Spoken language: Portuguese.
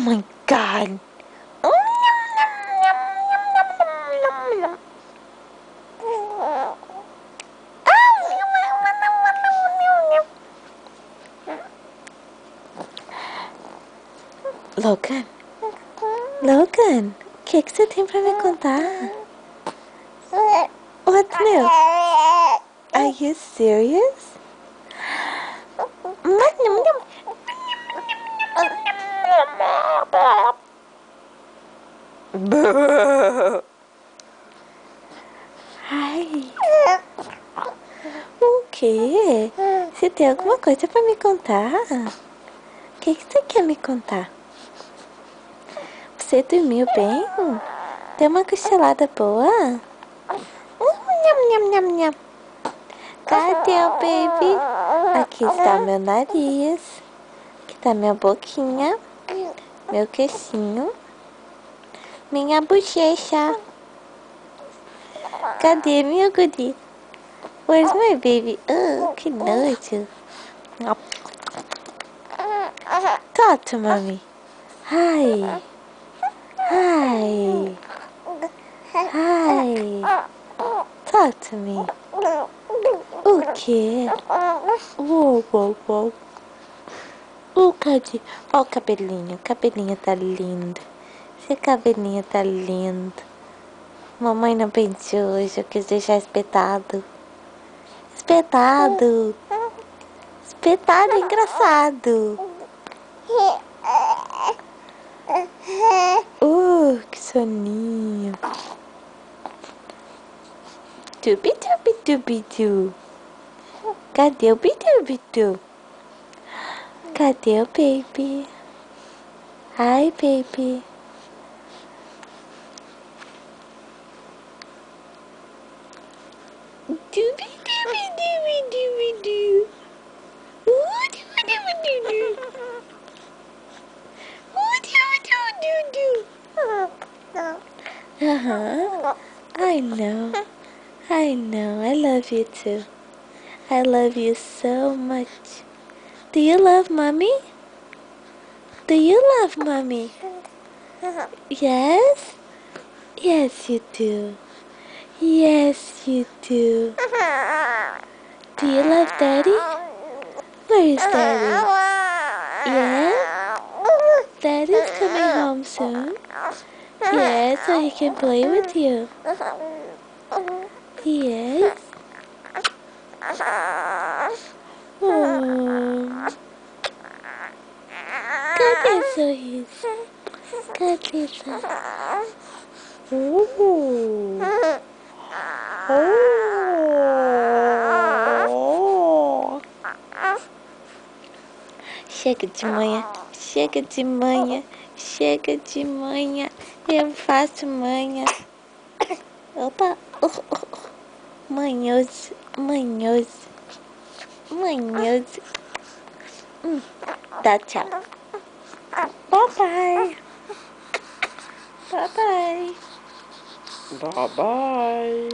my God. Logan, Logan, o que você tem pra me contar? What's new? Are you serious? Ai. O quê? Você tem alguma coisa pra me contar? O que você quer me contar? Você dormiu bem? Deu uma cochilada boa? Nham, nham, nham. Cadê o baby? Aqui está meu nariz. Aqui está minha boquinha. Meu queixinho. Minha bochecha. Cadê meu guri? Where's my baby? Oh, que nojo. Talk to mommy. Hi. Hi. Hi. Talk to me. O quê? Uou, uou, uou. Cadê? Ó o cabelinho. O cabelinho tá lindo. Seu cabelinho tá lindo. Mamãe não penteou hoje. Eu quis deixar espetado. Espetado. Espetado é engraçado. Que soninho. Tubi, tubi, tubi, tu. Cadê o bitu? Cadê o baby? Hi, baby. Tubi, tubi, tubi, tubi, tu. Tubi, tubi, tubi. I know. I love you too. I love you so much. Do you love mommy? Do you love mommy? Yes? Yes, you do. Yes, you do. Do you love daddy? Where is daddy? Yeah? Daddy's coming home soon. Yes, so he can play with you. Yes. Oh. Cadê o sorriso? Cadê o sorriso? Chega de manhã, chega de manhã, chega de manhã. Eu faço manhã. Opa, manhoso, manhoso, manhoso. Dá tchau. Bye bye. Bye bye. Bye bye.